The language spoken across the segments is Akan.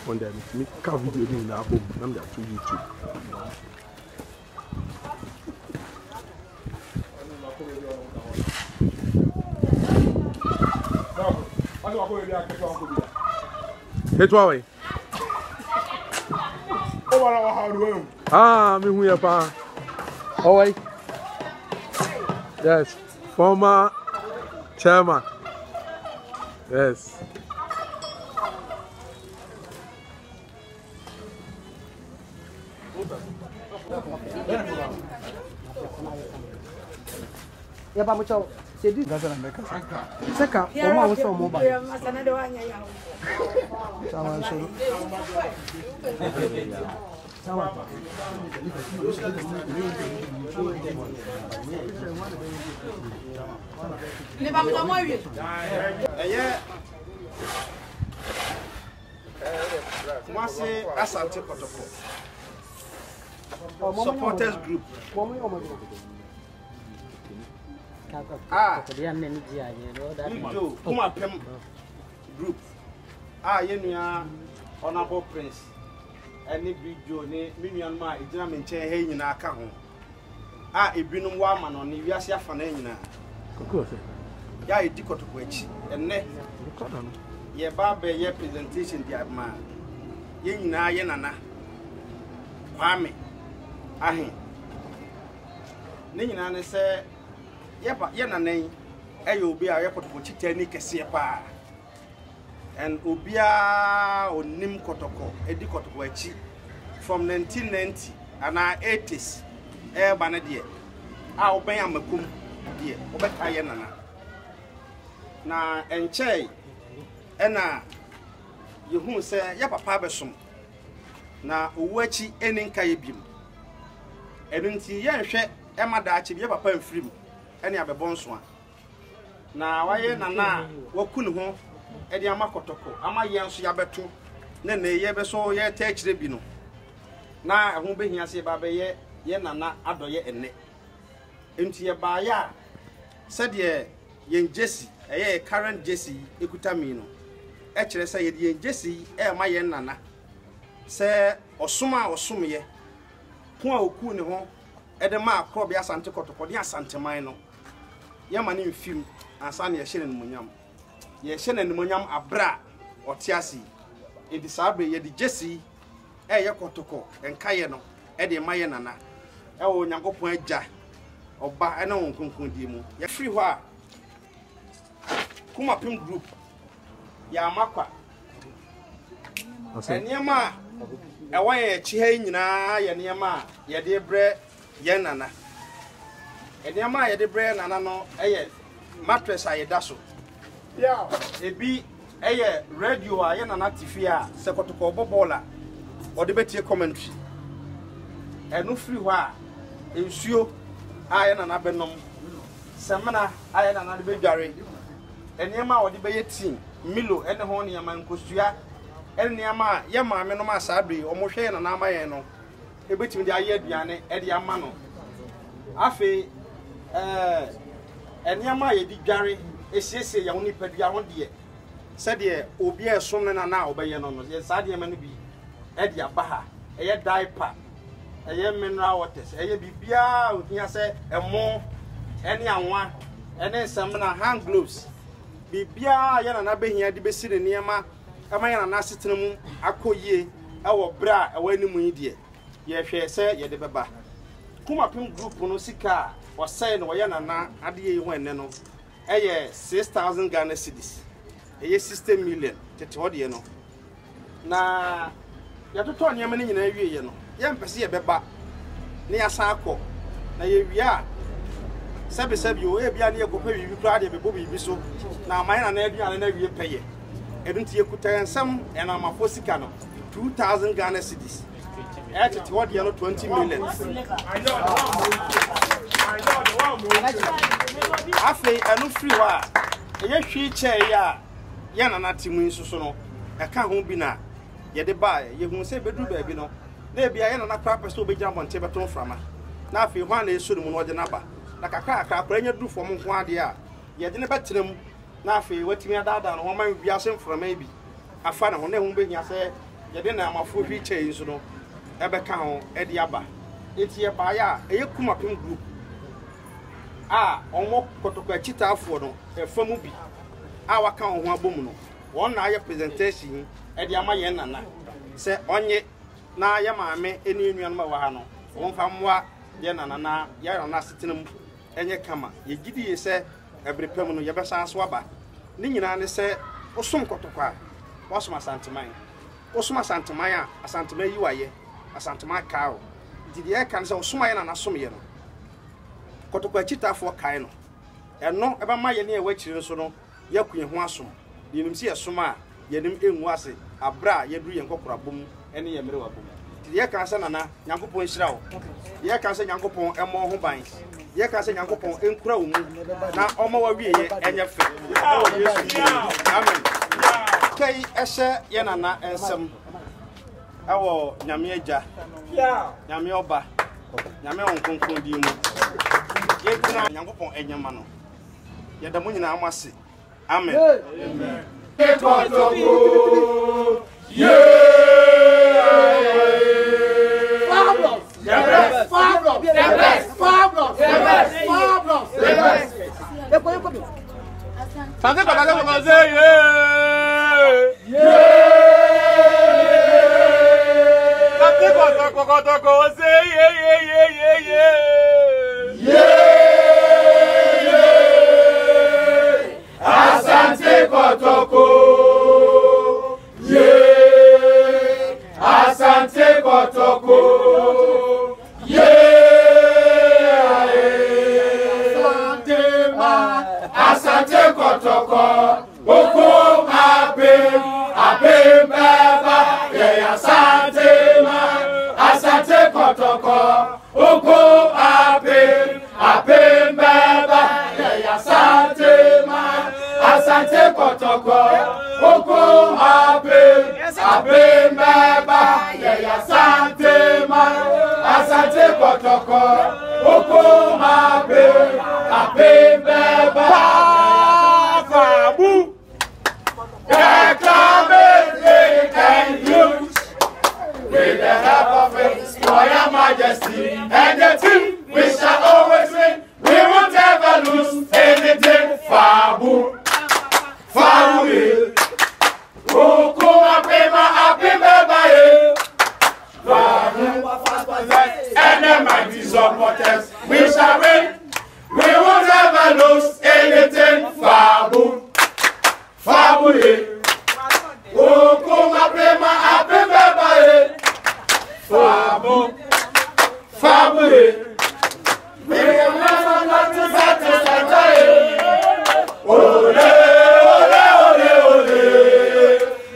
on them to make a video in our home. I'm there to YouTube. Hey, Troy. Ah, me who you are? Oh, wait. Yes, former chairman. Yes. Ya ba mo chaw se di gaza na meka seka o ma wo so mo ba masana de wanya ya sawa so sawa le ba mo do mo wi moi c'est Asante Kotoko supporters group Kuma Pem group yenua honorable prince any video ne minyan ma ejina me nche he nyina aka ho ebinum wa ma no ne wiase afa na nyina ya edi Kotoko echi enne ye ba be ye presentation dia ma ye nyina ye nana Kwame ahe ne nyina ne se ye nanan obi a ye Kotoko chita ni kese pa and obia onim Kotoko edi Kotoko echi from 1990 and 80s ba na de oben amakum de obeka ye nana na enche ena yehu se ye papa besom na owachi eninka ye bim enunti ye nhwe e madaachi ye papa mfirim ene abebonso na waye nana wakunu ho e de ama Kotoko ama ye nso ya beto ne ye beso ye ta kire bi no na ho behia se ba be ye nana adoye enne enti ye ba ya se de ye Jesse ye current Jesse ekuta mi no e kire se ye de Jesse e ma ye nana se osoma osomye ko a oku ne ho e de ma akro bia Asante Kotoko de Asante man no ye ma ne mfim ansa ne ye hye ne monyam ye hye ne monyam abra otiasi e di sabre ye di Jesse e ye Kotoko enka ye no e de ma ye nana e wo Nyankopon agya oba e na won konkon di mu ye free ho a Kuma Pem group ya makwa enema e wa ye chi ha nyina ye nema ye de bre ye nana enema ye de bre nana no eye mattress a ye daso yeah ebi eye radio a ye nana TV a se Kotoko bobola o de betie commentary enu free ho a ensuo a ye nana benom semana a ye nana de bedware enema o de be ye team Milo ene ho ne yama nkosua ene yama ye maame no ma sabre o mo hwe nana ama ye no ebetimi de aye aduane e de ama no afi enema ye di dware esiese ya woni padua ho de se de obi esom ne nana obeye no no ye sade ma no bi e de aba ha eye diaper eye mineral waters eye bibia ohia se emo ene anwa ene nsamna hand gloves bibia ya nana behia de besire niema ama ya nana asetenemu akoyie ewo bra ewo animu yi de ye hwe se ye de beba Kuma Pem group no sika wasai no ya nana ade ye ho enne no eye 6,000 Ghana cedis eye 60 million tete hode no na ya toto niema ni nyina wie ye no ye mpese ye beba ne ya san akọ na ye wia sebi o e bia ne ye kopa bibi kra de bebo bibi so na aman na aduane na wie peye edunti ye kuta ensam ena amafo sika no 2,000 Ghana cedis e tete hode no 20 million afi enu free wa ye hwi che ya nana timu nsuso no e ka ho bi na ye de ba ye hu se bedu ba bi no na bia ye nana kra pesto obegya bonte beto frama na afi ho na esuru mu no de na ba na kakra akra nya du fom nko ade a ye de ne betrem na afi watimi adada no ho man bia se frama bi afa na ho na hu behia se yɛde na amafo hwi kyɛn so no ɛbɛka ho ɛde aba eti yɛ baaya ɛyɛ kumapem group ɔmo kotoko achitafo no ɛfamu bi waka ho abom no wɔn na ayɛ presentation ɛde ama yɛn nana sɛ ɔnye na yɛ maame ɛne nnuan ma wɔ ha no wɔn fa mmoa yɛ nana na yɛ nana setenam ɛnyɛ kama yɛgidi yɛ sɛ ɛbrepam no yɛbɛsan so aba ne nyinaa ne sɛ osom kotoko a wasom asanteman osom asanteman a asanteman yi wayɛ asanteman kaao didi yɛ kan sɛ osom ayɛ nana som yɛ no kotoko achitafo kae no ɛno ɛbɛma yɛ ne ɛwɔ akyire so no yɛkue ho asom yɛnim sɛ yɛsom a yɛnim engu ase abra yɛduru yɛn kokorabom ɛne yɛ mere wabom didi yɛ kan sɛ nana nyankopɔn nhyira wo yɛ kan sɛ nyankopɔn ɛmɔ ho ban yɛ kan sɛ nyankopɔn ɛnkura wo mu na ɔma wa wie yɛ ɛnyɛ fɛ ɛwɔ Yesu amen kai ɛhyɛ yɛ nana ɛnsɛm ɛwɔ nyame agya nyame ɔba nyame wɔn konkron di mu yɛkuna nyankopɔn ɛnyɛma no yɛda mo nyinaa mo ase amen amen Asante Kotoko, Asante Kotoko, Asante Kotoko, Oko Abim Baba, Asante Kotoko, Oko Abim Baba, Asante Kotoko, Oko Abim Baba, Asante Kotoko, Oko Abim Baba, Fabu, and use with the help of His Royal Majesty and the team, we shall always win. We won't ever lose anything. Fabu, Fabu, Oko Abim Baba, and the mighty supporters, we shall win. We won't ever lose anything. Fabu, Fabu, Oko Abim Baba, Fabu, Fabu, we will never not to satisfy. Ole, ole, ole, ole,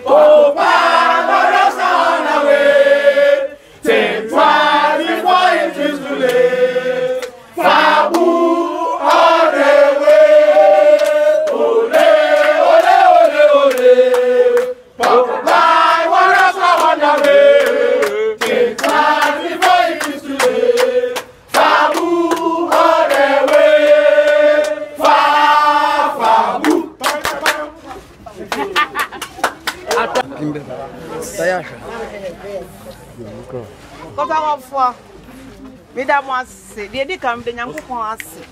oh, Baba, that's on the way. Take twice before it is too late. Fabu, all the way. Ole, ole, ole, ole, Baba, that's on the way. Take twice before it is too late. Fabu, all the way. Fabu. Kotawafo Mida Masi, the Edicam, the Yankupon Assi.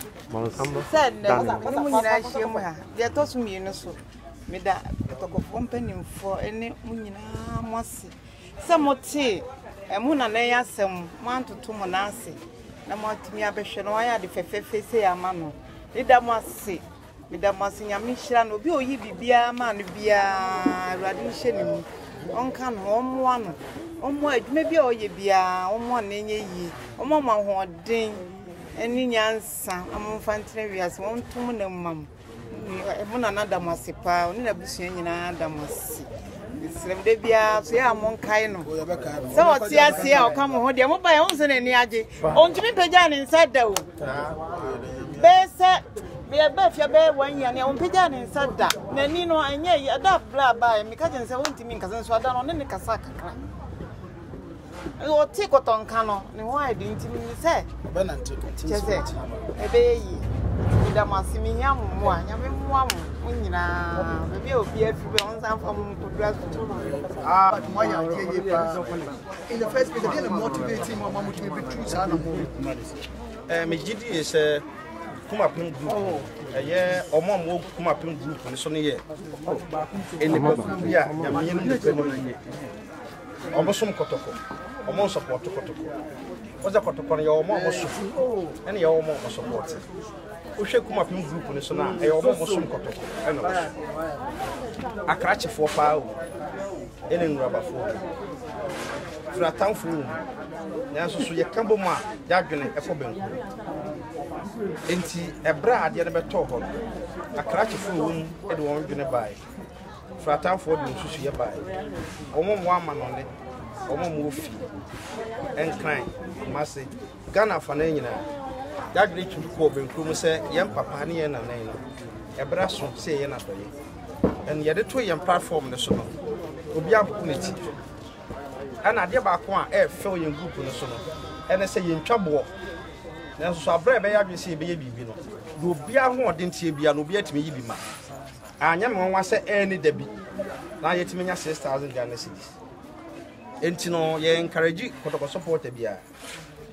Said, Munina Shema, the Tosumi, so Mida company for any Munina Masi. Some more tea, and Muna Lea, some 1 to 2 monasi. No more to me, I bet you know I had the Fefe say a mano. Mida Masi, Mida Masi, Yamishan, will be Bia, man, Bia, Radishan, Uncan home one. Maybe all ye be one in ye, Mama who are ding, and in Yansa, among Fantavias, 1 2 mum. Another Masipa, only a bush in another Massi. It's Debia, say among Kaino. So what's here, I'll come home, dear, by own and Yaji. On to me, Pajan inside the Bear be a bear, your bear 1 year, and Pajan inside that. Nanino and ye, adopt blah by me, cousins, I want to mean cousins, so I don't on any Casaka. You take what on Cano, and why didn't you say? Benantic, a baby. da masimi nyamu mo a nyame mo am nyina bebe obi afi on san from kudura in the first place again motivating mama to be true sana mo me gidi is kuma pin group omo mo kuma pin group ni so ne ye eni ba bia nyame yenu ne pe no ye omo som kotoko omo support kotoko oza kotoko ne ye omo so ene ye omo support o hwe kuma pin group ni so na ye omo som kotoko ene akrache fo pa o ene nraba fo fratan fo nanso so ye kambo mu a ya dwene efo benku enti ebra ade ne beto ho akrache fo wo mu e de won dwene bai fratan fo de susu ye bai omo mo ama no ne omo mo ofi enkran mase Ghana fa na nyina ya dwene twu ko benku mu se ye papa ne ye na nan no ebra so se ye na doye en ye de to ye platform ne so no obi opportunity ana ade ba ko a fe ye group no so no ene se ye ntwabo na so abra be ya dwese be ye bibi no do bia ho odentie bia no obi atime yi bi ma anya me won se any dabi na ye time nya 6000 Ghana cedis enti no ye encourage kotoko support bia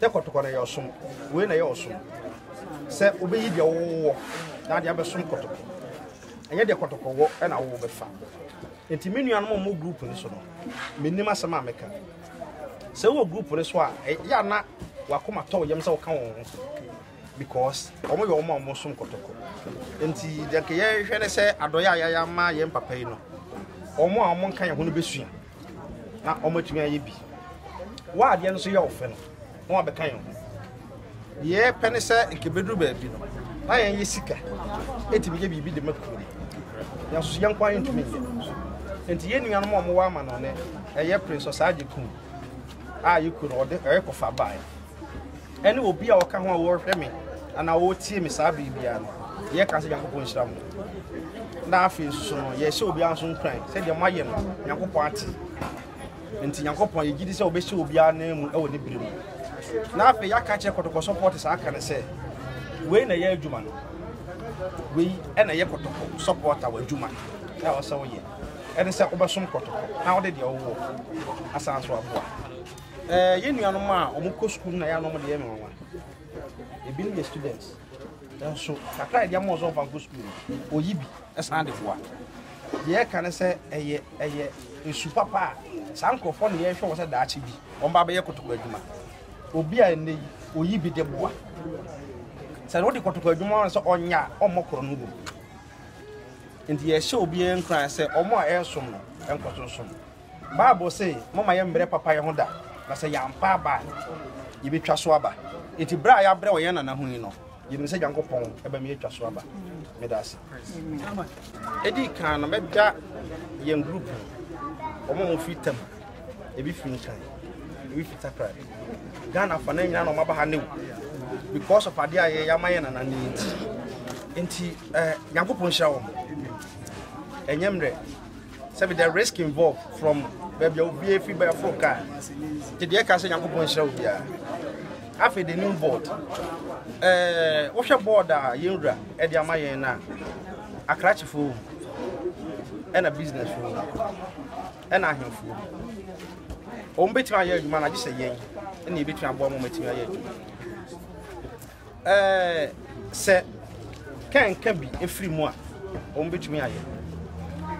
te kotoko na ye osom we na ye osom se obi yi bia wo na ade abesom kotoko enye de kotoko wo e na wo be fa enti menu anu mo group ni so no menim asema meka se wo group ni so a ya na wakoma to yem se wo ka won because omo yo omo som kotoko enti de ke ye hwe ne se adoya ya ma ye papa yi no omo a omo kan ye ho no besua na omo tumi aye bi wa ade no so ye ofe no mo be kan ye pene se ke bedru ba bi no na ye sika etimi ye bibi de makuri ya so ye nkwan ntumi ye enti ye nuan mo wa ma no ne eye prince osaje kun a yiku no de eye kofa bai ene obi a oka ho a wo hwe me ana wo tie me sa bibia no ye ka se yankopon hira mo na afi so no ye se obi anso nkran se de maye no yankopon ate enti yankopon ye gidi se obi se obi ana mu e wo ne bire mu na afi ya ka che kotoko support sa aka ne se we na ye adwuma no we ena ye kotoko supporter wa adwuma na wo se wo ye ene se obesom kotoko na wo de de wo asanso aboa ye nuanom a omukọ school na ya no mo de ye me nwa ebi ni students so kakra dia mo zo van go school oyibi esan de boa ye kan se eye esu papa sankofo ne ye hwe wo se da achi bi on ba be ye kotoko adwuma obi a ne oyibi de boa se no de kotoko adwuma so onya omokoro no go ndi ye hye obi en kran se omo a esom no enkotonsom Bible say mama ye mbre papa ye ho da na se yampa ba ye betwa so aba eti bra ya bre wo ye na na hu no ye mi se Yankopon e ba mi etwa so aba me da se edi kan na meda ye group omo mo fitam e bi finkan e bi fitakra Ghana fa na nyina no maba ha ne because of ade aye ya maye na na ni enti Yankopon hira wo enyemre say the risk involved from baby obi efi by Africa the dey ka say Yankopon hira obi a after the new board wo hwe board a yenwura e dey amaye na akrachefo and a business for and a himfo o mbetima aye adwuma na gise yen na ebetima abo mo metima aye adwuma se kan bi efiri mu a o mbetumi aye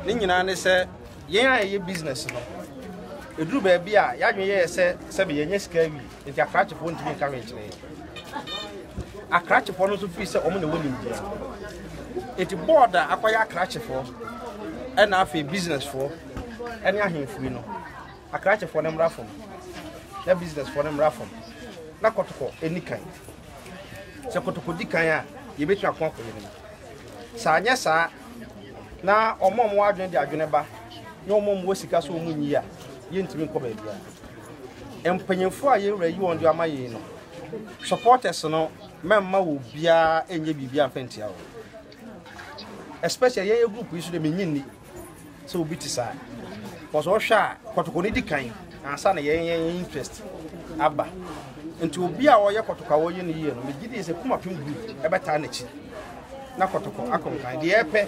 ni nyina ne se yen aye business no eduru ba bia ya dwen ye se be yen sika wi enti akrachefo ntimi ka we kire akrachefo no so fi se o mo ne woni ndia enti board akwaya akrachefo and afi business for any ahemfuri no akrachefo ne mra fom na business for ne mra fom na kotoko enikan se kotoko dikan a ye betu akon ko yene sa anya sa na omom wadwen de adwene ba na omom wo sika so omunyi a ye ntimi nko ba bia empanyemfo a ye wura yi won de amaye no supporters no memma wo bia enye bibia mfentia wo especially ye group isu de menyini so obi ti sa cause o hwa kotoko ni dikan ansa na ye interest aba nti obi a ɔyɛ kɔtɔkɔ wɔyɛ ne yie no megidi sɛ kuma pem group ɛbɛtaa n'akyi na kɔtɔkɔ akɔnkan deɛ ɛpɛ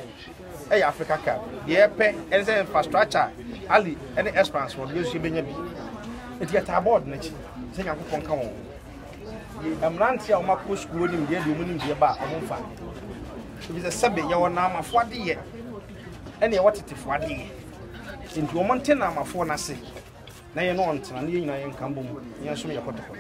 ɛyɛ Africa Cup deɛ ɛpɛ ɛne sɛ infrastructure ali ɛne Esperance wɔ deɛ ɛsɛ bɛnya bi nti yɛtaa board n'akyi sɛ Nyankopɔn ka wɔn ɛmranteɛ a wɔmakɔ school nim deɛ ɔmo nim deɛ ba a ɔmo mfa ebi sɛ sɛbe yɛwɔ na amafoɔ adeɛ ɛne yɛwɔ tetefoɔ adeɛ nti ɔmo nte na amafoɔ n'ase na yɛ no ɔntena na yɛ nyinaa yɛ nkambo mu yɛn nso yɛ kɔtɔkɔ.